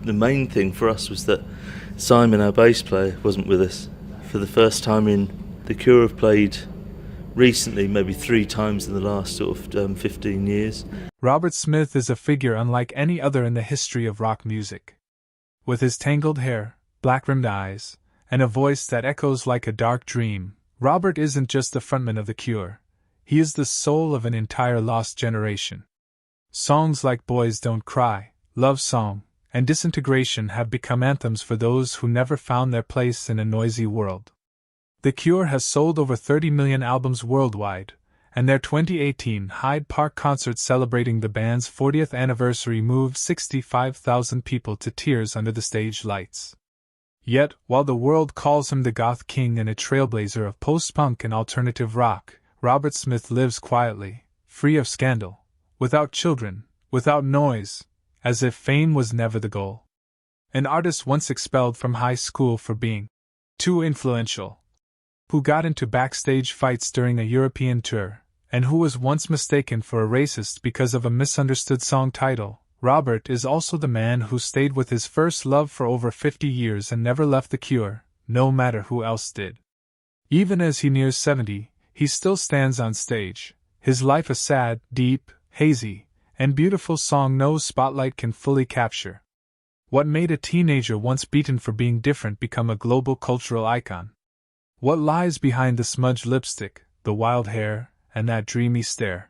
the main thing for us was that Simon, our bass player, wasn't with us. For the first time The Cure have played recently, maybe 3 times in the last 15 years. Robert Smith is a figure unlike any other in the history of rock music. With his tangled hair, black-rimmed eyes, and a voice that echoes like a dark dream, Robert isn't just the frontman of The Cure. He is the soul of an entire lost generation. Songs like Boys Don't Cry, Love Song, and Disintegration have become anthems for those who never found their place in a noisy world. The Cure has sold over 30 million albums worldwide, and their 2018 Hyde Park concert celebrating the band's 40th anniversary moved 65,000 people to tears under the stage lights. Yet, while the world calls him the goth king and a trailblazer of post-punk and alternative rock, Robert Smith lives quietly, free of scandal, without children, without noise, as if fame was never the goal. An artist once expelled from high school for being too influential, who got into backstage fights during a European tour, and who was once mistaken for a racist because of a misunderstood song title, Robert is also the man who stayed with his first love for over 50 years and never left The Cure, no matter who else did. Even as he nears 70, he still stands on stage, his life a sad, deep, hazy, and beautiful song no spotlight can fully capture. What made a teenager once beaten for being different become a global cultural icon? What lies behind the smudged lipstick, the wild hair, and that dreamy stare?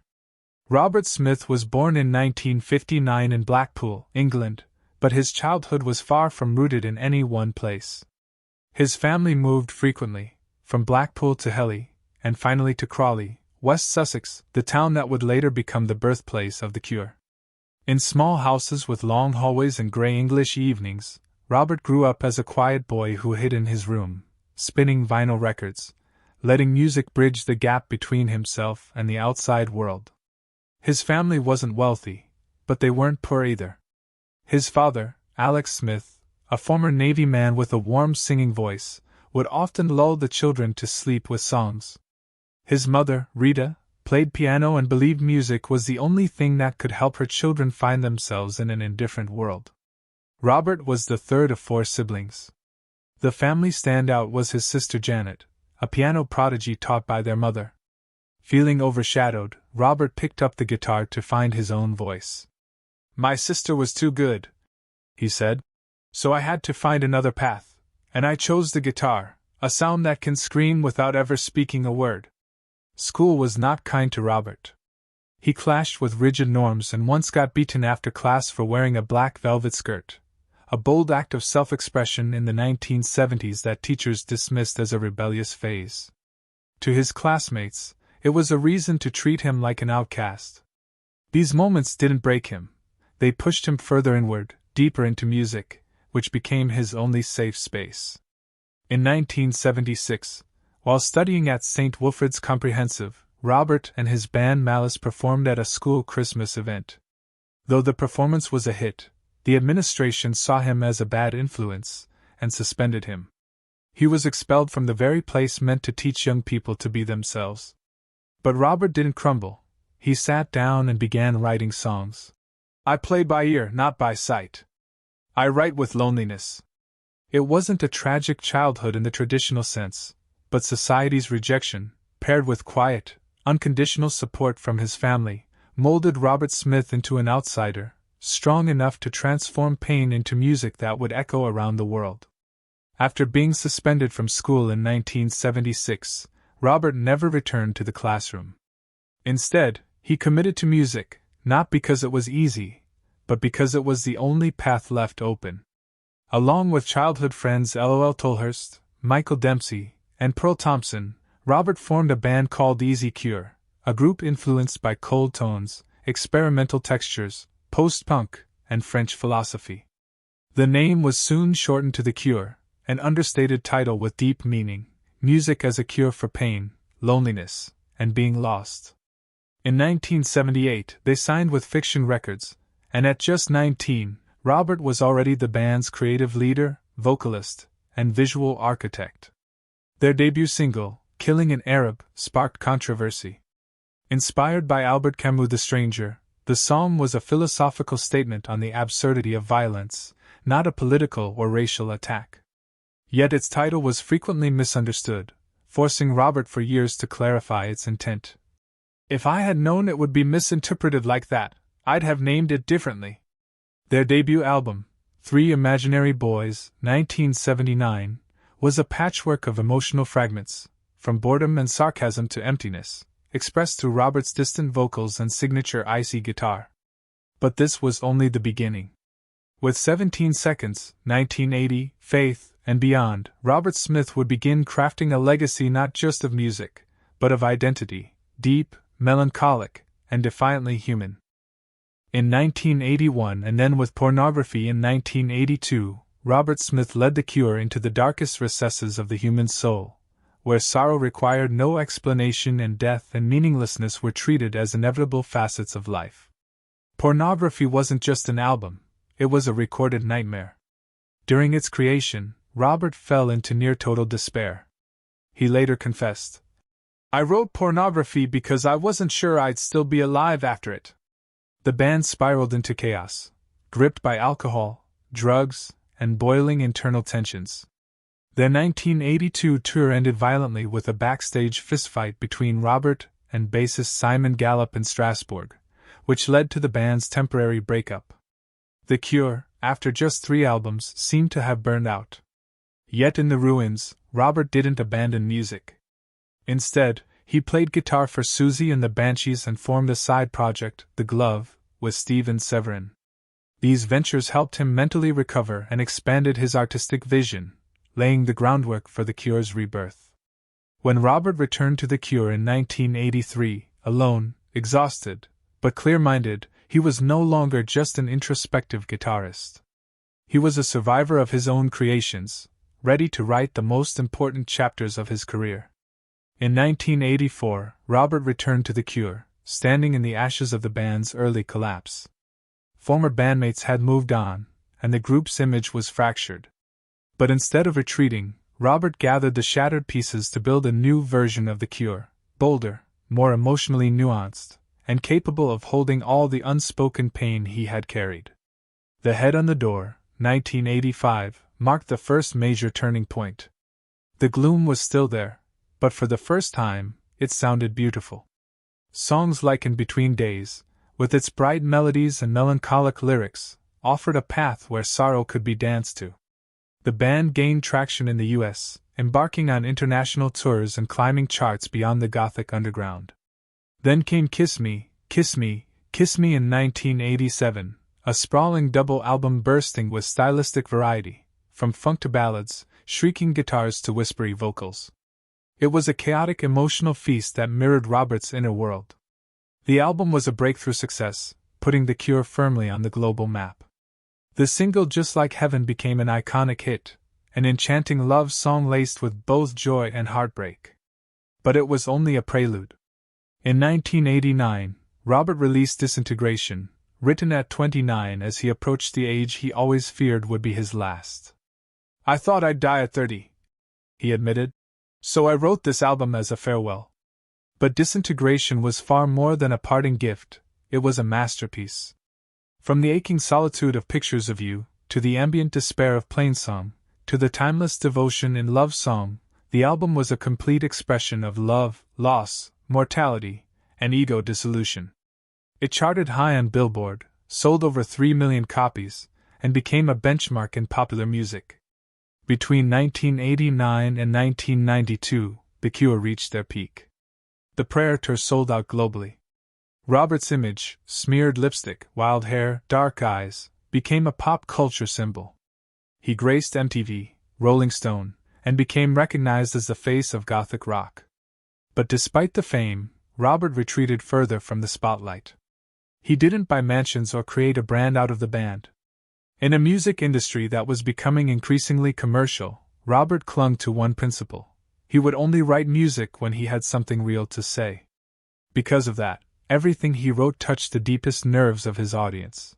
Robert Smith was born in 1959 in Blackpool, England, but his childhood was far from rooted in any one place. His family moved frequently, from Blackpool to Helley, and finally to Crawley, West Sussex, the town that would later become the birthplace of The Cure. In small houses with long hallways and grey English evenings, Robert grew up as a quiet boy who hid in his room, spinning vinyl records, letting music bridge the gap between himself and the outside world. His family wasn't wealthy, but they weren't poor either. His father, Alex Smith, a former Navy man with a warm singing voice, would often lull the children to sleep with songs. His mother, Rita, played piano and believed music was the only thing that could help her children find themselves in an indifferent world. Robert was the third of 4 siblings. The family standout was his sister Janet, a piano prodigy taught by their mother. Feeling overshadowed, Robert picked up the guitar to find his own voice. "My sister was too good," he said, "so I had to find another path, and I chose the guitar, a sound that can scream without ever speaking a word." School was not kind to Robert. He clashed with rigid norms and once got beaten after class for wearing a black velvet skirt, a bold act of self-expression in the 1970s that teachers dismissed as a rebellious phase. To his classmates, it was a reason to treat him like an outcast. These moments didn't break him. They pushed him further inward, deeper into music, which became his only safe space. In 1976, while studying at St. Wilfrid's Comprehensive, Robert and his band Malice performed at a school Christmas event. Though the performance was a hit, the administration saw him as a bad influence and suspended him. He was expelled from the very place meant to teach young people to be themselves. But Robert didn't crumble. He sat down and began writing songs. "I play by ear, not by sight. I write with loneliness." It wasn't a tragic childhood in the traditional sense, but society's rejection, paired with quiet, unconditional support from his family, molded Robert Smith into an outsider, strong enough to transform pain into music that would echo around the world. After being suspended from school in 1976, Robert never returned to the classroom. Instead, he committed to music, not because it was easy, but because it was the only path left open. Along with childhood friends LOL Tolhurst, Michael Dempsey, and Pearl Thompson, Robert formed a band called Easy Cure, a group influenced by cold tones, experimental textures, post-punk, and French philosophy. The name was soon shortened to The Cure, an understated title with deep meaning, music as a cure for pain, loneliness, and being lost. In 1978, they signed with Fiction Records, and at just 19, Robert was already the band's creative leader, vocalist, and visual architect. Their debut single, Killing an Arab, sparked controversy. Inspired by Albert Camus' The Stranger, the song was a philosophical statement on the absurdity of violence, not a political or racial attack. Yet its title was frequently misunderstood, forcing Robert for years to clarify its intent. "If I had known it would be misinterpreted like that, I'd have named it differently." Their debut album, Three Imaginary Boys, 1979, was a patchwork of emotional fragments, from boredom and sarcasm to emptiness, expressed through Robert's distant vocals and signature icy guitar. But this was only the beginning. With 17 Seconds, 1980, Faith, and Beyond, Robert Smith would begin crafting a legacy not just of music, but of identity, deep, melancholic, and defiantly human. In 1981 and then with Pornography in 1982, Robert Smith led The Cure into the darkest recesses of the human soul, where sorrow required no explanation and death and meaninglessness were treated as inevitable facets of life. Pornography wasn't just an album, it was a recorded nightmare. During its creation, Robert fell into near-total despair. He later confessed, "I wrote Pornography because I wasn't sure I'd still be alive after it." The band spiraled into chaos, gripped by alcohol, drugs, and boiling internal tensions. Their 1982 tour ended violently with a backstage fistfight between Robert and bassist Simon Gallup in Strasbourg, which led to the band's temporary breakup. The Cure, after just 3 albums, seemed to have burned out. Yet in the ruins, Robert didn't abandon music. Instead, he played guitar for Susie and the Banshees and formed a side project, The Glove, with Steven Severin. These ventures helped him mentally recover and expanded his artistic vision, laying the groundwork for The Cure's rebirth. When Robert returned to The Cure in 1983, alone, exhausted, but clear-minded, he was no longer just an introspective guitarist. He was a survivor of his own creations, ready to write the most important chapters of his career. In 1984, Robert returned to The Cure, standing in the ashes of the band's early collapse. Former bandmates had moved on, and the group's image was fractured. But instead of retreating, Robert gathered the shattered pieces to build a new version of The Cure, bolder, more emotionally nuanced, and capable of holding all the unspoken pain he had carried. The Head on the Door, 1985, marked the first major turning point. The gloom was still there, but for the first time, it sounded beautiful. Songs like In Between Days, with its bright melodies and melancholic lyrics, offered a path where sorrow could be danced to. The band gained traction in the US, embarking on international tours and climbing charts beyond the Gothic underground. Then came Kiss Me, Kiss Me, Kiss Me in 1987, a sprawling double album bursting with stylistic variety, from funk to ballads, shrieking guitars to whispery vocals. It was a chaotic emotional feast that mirrored Robert's inner world. The album was a breakthrough success, putting The Cure firmly on the global map. The single Just Like Heaven became an iconic hit, an enchanting love song laced with both joy and heartbreak. But it was only a prelude. In 1989, Robert released Disintegration, written at 29 as he approached the age he always feared would be his last. "I thought I'd die at 30, he admitted. "So I wrote this album as a farewell." But Disintegration was far more than a parting gift, it was a masterpiece. From the aching solitude of Pictures of You, to the ambient despair of Plainsong, to the timeless devotion in Love Song, the album was a complete expression of love, loss, mortality, and ego dissolution. It charted high on Billboard, sold over 3 million copies, and became a benchmark in popular music. Between 1989 and 1992, The Cure reached their peak. The Prayer Tour sold out globally. Robert's image, smeared lipstick, wild hair, dark eyes, became a pop culture symbol. He graced MTV, Rolling Stone, and became recognized as the face of Gothic rock. But despite the fame, Robert retreated further from the spotlight. He didn't buy mansions or create a brand out of the band. In a music industry that was becoming increasingly commercial, Robert clung to one principle: he would only write music when he had something real to say. Because of that, everything he wrote touched the deepest nerves of his audience.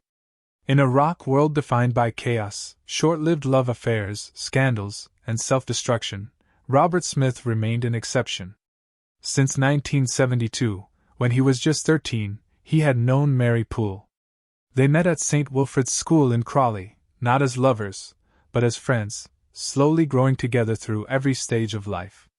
In a rock world defined by chaos, short-lived love affairs, scandals, and self-destruction, Robert Smith remained an exception. Since 1972, when he was just 13, he had known Mary Poole. They met at St. Wilfrid's School in Crawley, not as lovers, but as friends, slowly growing together through every stage of life.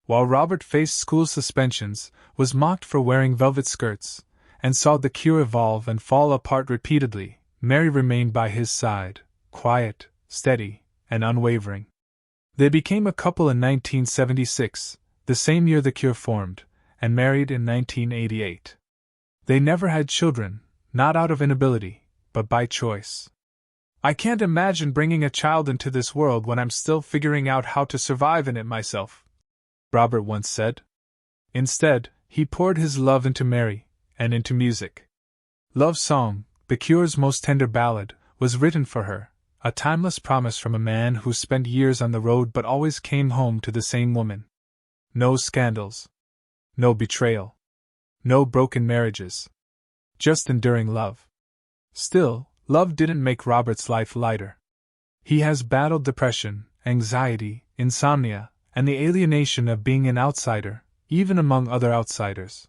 While Robert faced school suspensions, was mocked for wearing velvet skirts, and saw the Cure evolve and fall apart repeatedly, Mary remained by his side, quiet, steady, and unwavering. They became a couple in 1976, the same year the Cure formed, and married in 1988. They never had children, not out of inability, but by choice. "I can't imagine bringing a child into this world when I'm still figuring out how to survive in it myself," Robert once said. Instead, he poured his love into Mary, and into music. Love Song, the Cure's most tender ballad, was written for her, a timeless promise from a man who spent years on the road but always came home to the same woman. No scandals. No betrayal. No broken marriages. Just enduring love. Still, love didn't make Robert's life lighter. He has battled depression, anxiety, insomnia, and the alienation of being an outsider, even among other outsiders.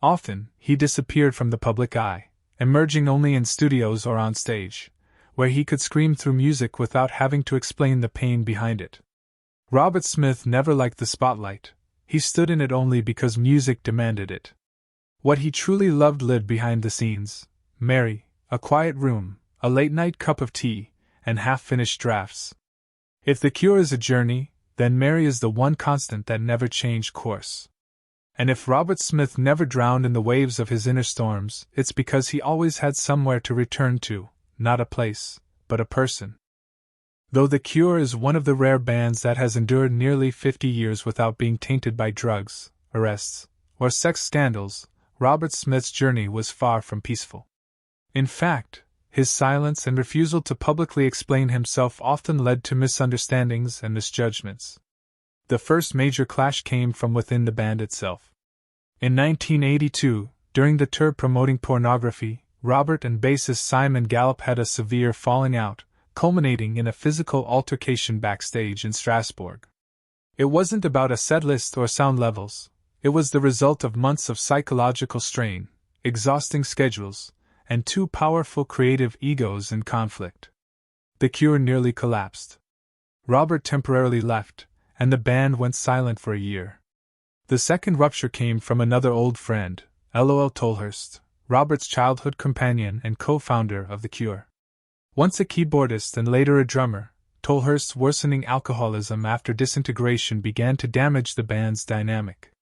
Often, he disappeared from the public eye, emerging only in studios or on stage, where he could scream through music without having to explain the pain behind it. Robert Smith never liked the spotlight. He stood in it only because music demanded it. What he truly loved lived behind the scenes: Mary, a quiet room, a late-night cup of tea, and half-finished drafts. If the Cure is a journey, then Mary is the one constant that never changed course. And if Robert Smith never drowned in the waves of his inner storms, it's because he always had somewhere to return to, not a place, but a person. Though the Cure is one of the rare bands that has endured nearly 50 years without being tainted by drugs, arrests, or sex scandals, Robert Smith's journey was far from peaceful. In fact, his silence and refusal to publicly explain himself often led to misunderstandings and misjudgments. The first major clash came from within the band itself. In 1982, during the tour promoting Pornography, Robert and bassist Simon Gallup had a severe falling out, culminating in a physical altercation backstage in Strasbourg. It wasn't about a setlist or sound levels. It was the result of months of psychological strain, exhausting schedules, and two powerful creative egos in conflict. The Cure nearly collapsed. Robert temporarily left, and the band went silent for a year. The second rupture came from another old friend, L.O.L. Tolhurst, Robert's childhood companion and co-founder of The Cure. Once a keyboardist and later a drummer, Tolhurst's worsening alcoholism after disintegration began to damage the band's dynamic.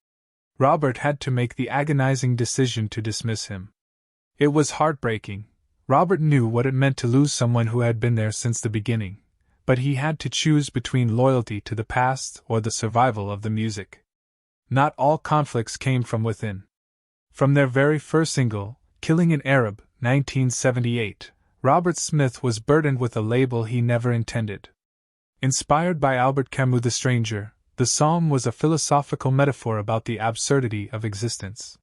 Robert had to make the agonizing decision to dismiss him. It was heartbreaking. Robert knew what it meant to lose someone who had been there since the beginning, but he had to choose between loyalty to the past or the survival of the music. Not all conflicts came from within. From their very first single, Killing an Arab, 1978, Robert Smith was burdened with a label he never intended. Inspired by Albert Camus' The Stranger, the song was a philosophical metaphor about the absurdity of existence.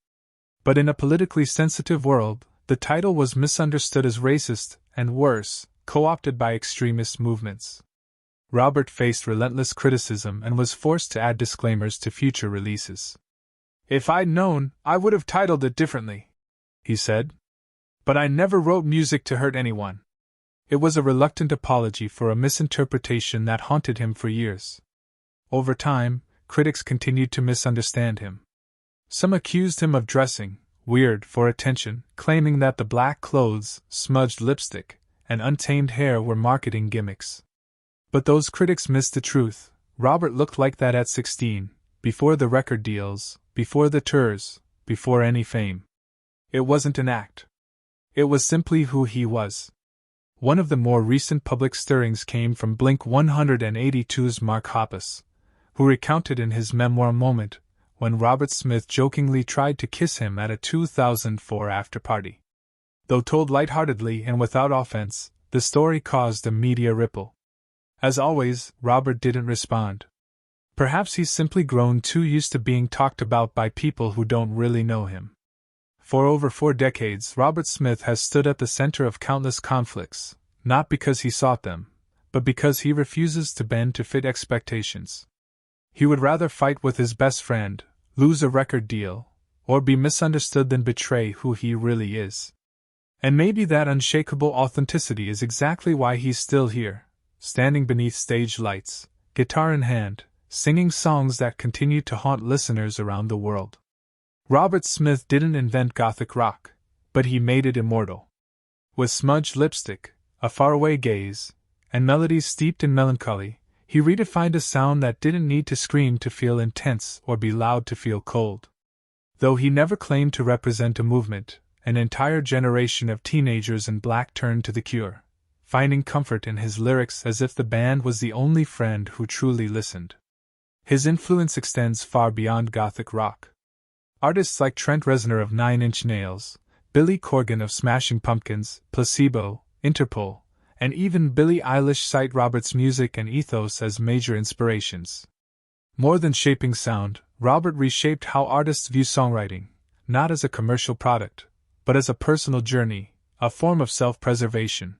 But in a politically sensitive world, the title was misunderstood as racist, and worse, co-opted by extremist movements. Robert faced relentless criticism and was forced to add disclaimers to future releases. "If I'd known, I would have titled it differently," he said. "But I never wrote music to hurt anyone." It was a reluctant apology for a misinterpretation that haunted him for years. Over time, critics continued to misunderstand him. Some accused him of dressing weird for attention, claiming that the black clothes, smudged lipstick, and untamed hair were marketing gimmicks. But those critics missed the truth. Robert looked like that at 16, before the record deals, before the tours, before any fame. It wasn't an act. It was simply who he was. One of the more recent public stirrings came from Blink-182's Mark Hoppus, who recounted in his memoir Moment when Robert Smith jokingly tried to kiss him at a 2004 after-party. Though told lightheartedly and without offense, the story caused a media ripple. As always, Robert didn't respond. Perhaps he's simply grown too used to being talked about by people who don't really know him. For over 4 decades, Robert Smith has stood at the center of countless conflicts, not because he sought them, but because he refuses to bend to fit expectations. He would rather fight with his best friend, lose a record deal, or be misunderstood than betray who he really is. And maybe that unshakable authenticity is exactly why he's still here, standing beneath stage lights, guitar in hand, singing songs that continue to haunt listeners around the world. Robert Smith didn't invent Gothic rock, but he made it immortal. With smudged lipstick, a faraway gaze, and melodies steeped in melancholy, he redefined a sound that didn't need to scream to feel intense or be loud to feel cold. Though he never claimed to represent a movement, an entire generation of teenagers in black turned to The Cure, finding comfort in his lyrics as if the band was the only friend who truly listened. His influence extends far beyond Gothic rock. Artists like Trent Reznor of Nine Inch Nails, Billy Corgan of Smashing Pumpkins, Placebo, Interpol, and even Billie Eilish cite Robert's music and ethos as major inspirations. More than shaping sound, Robert reshaped how artists view songwriting, not as a commercial product, but as a personal journey, a form of self-preservation.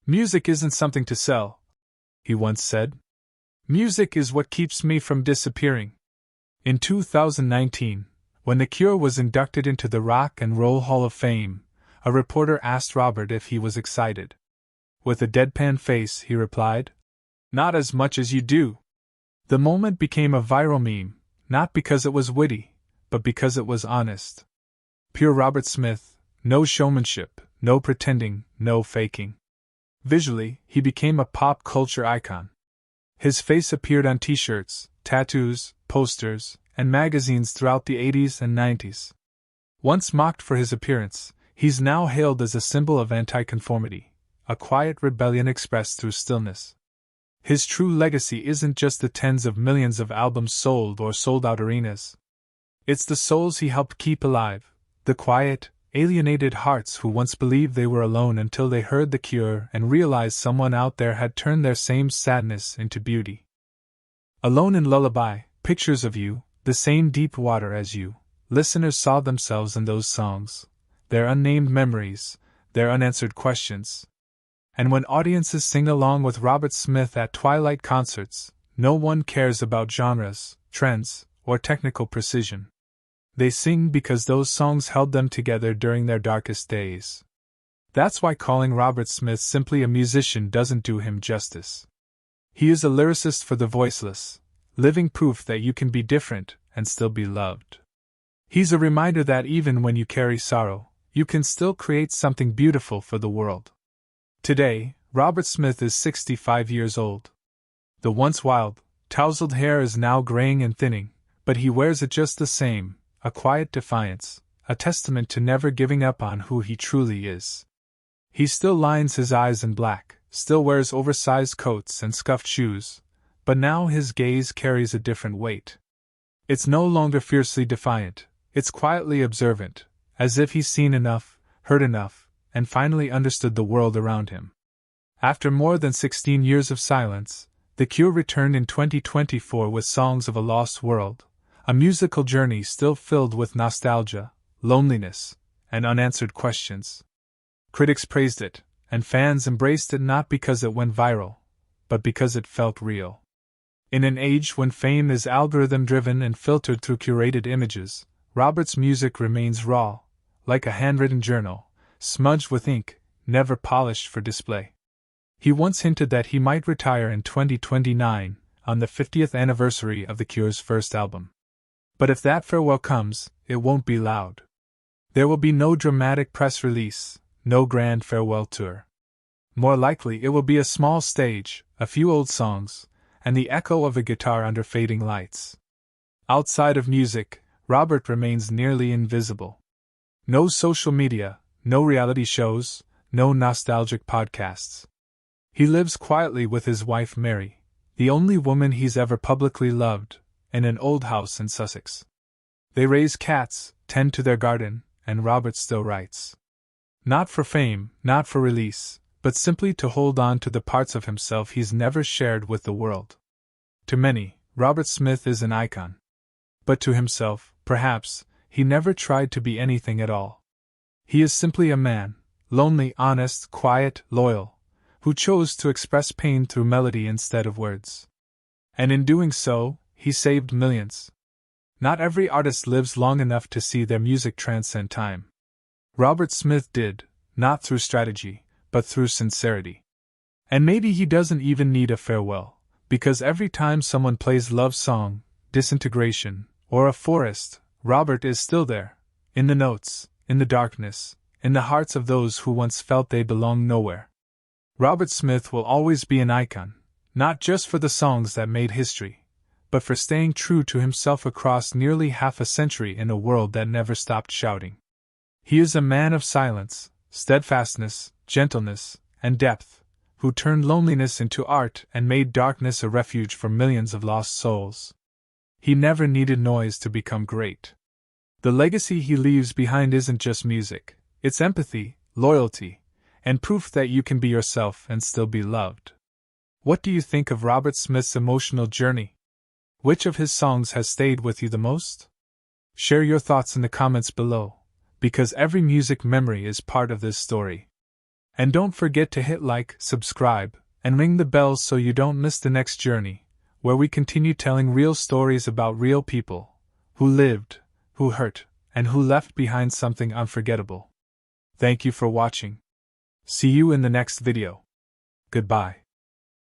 "Music isn't something to sell," he once said. "Music is what keeps me from disappearing." In 2019, when The Cure was inducted into the Rock and Roll Hall of Fame, a reporter asked Robert if he was excited. With a deadpan face, he replied, "Not as much as you do." The moment became a viral meme, not because it was witty, but because it was honest. Pure Robert Smith, no showmanship, no pretending, no faking. Visually, he became a pop culture icon. His face appeared on t-shirts, tattoos, posters, and magazines throughout the 80s and 90s. Once mocked for his appearance, he's now hailed as a symbol of anti-conformity, a quiet rebellion expressed through stillness. His true legacy isn't just the tens of millions of albums sold or sold-out arenas. It's the souls he helped keep alive, the quiet, alienated hearts who once believed they were alone until they heard The Cure and realized someone out there had turned their same sadness into beauty. Alone in Lullaby, Pictures of You, The Same Deep Water as You, listeners saw themselves in those songs, their unnamed memories, their unanswered questions. And when audiences sing along with Robert Smith at Twilight concerts, no one cares about genres, trends, or technical precision. They sing because those songs held them together during their darkest days. That's why calling Robert Smith simply a musician doesn't do him justice. He is a lyricist for the voiceless, living proof that you can be different and still be loved. He's a reminder that even when you carry sorrow, you can still create something beautiful for the world. Today, Robert Smith is 65 years old. The once wild, tousled hair is now graying and thinning, but he wears it just the same, a quiet defiance, a testament to never giving up on who he truly is. He still lines his eyes in black, still wears oversized coats and scuffed shoes, but now his gaze carries a different weight. It's no longer fiercely defiant, it's quietly observant, as if he's seen enough, heard enough, and finally understood the world around him. After more than 16 years of silence, The Cure returned in 2024 with Songs of a Lost World, a musical journey still filled with nostalgia, loneliness, and unanswered questions. Critics praised it, and fans embraced it not because it went viral, but because it felt real. In an age when fame is algorithm-driven and filtered through curated images, Robert's music remains raw, like a handwritten journal, smudged with ink, never polished for display. He once hinted that he might retire in 2029, on the 50th anniversary of The Cure's first album. But if that farewell comes, it won't be loud. There will be no dramatic press release, no grand farewell tour. More likely it will be a small stage, a few old songs, and the echo of a guitar under fading lights. Outside of music, Robert remains nearly invisible. No social media, no reality shows, no nostalgic podcasts. He lives quietly with his wife Mary, the only woman he's ever publicly loved, in an old house in Sussex. They raise cats, tend to their garden, and Robert still writes. Not for fame, not for release, but simply to hold on to the parts of himself he's never shared with the world. To many, Robert Smith is an icon. But to himself, perhaps, he never tried to be anything at all. He is simply a man, lonely, honest, quiet, loyal, who chose to express pain through melody instead of words. And in doing so, he saved millions. Not every artist lives long enough to see their music transcend time. Robert Smith did, not through strategy, but through sincerity. And maybe he doesn't even need a farewell, because every time someone plays Love Song, Disintegration, or A Forest, Robert is still there, in the notes, in the darkness, in the hearts of those who once felt they belonged nowhere. Robert Smith will always be an icon, not just for the songs that made history, but for staying true to himself across nearly half a century in a world that never stopped shouting. He is a man of silence, steadfastness, gentleness, and depth, who turned loneliness into art and made darkness a refuge for millions of lost souls. He never needed noise to become great. The legacy he leaves behind isn't just music, it's empathy, loyalty, and proof that you can be yourself and still be loved. What do you think of Robert Smith's emotional journey? Which of his songs has stayed with you the most? Share your thoughts in the comments below, because every music memory is part of this story. And don't forget to hit like, subscribe, and ring the bells so you don't miss the next journey, where we continue telling real stories about real people, who lived, who hurt, and who left behind something unforgettable. Thank you for watching. See you in the next video. Goodbye.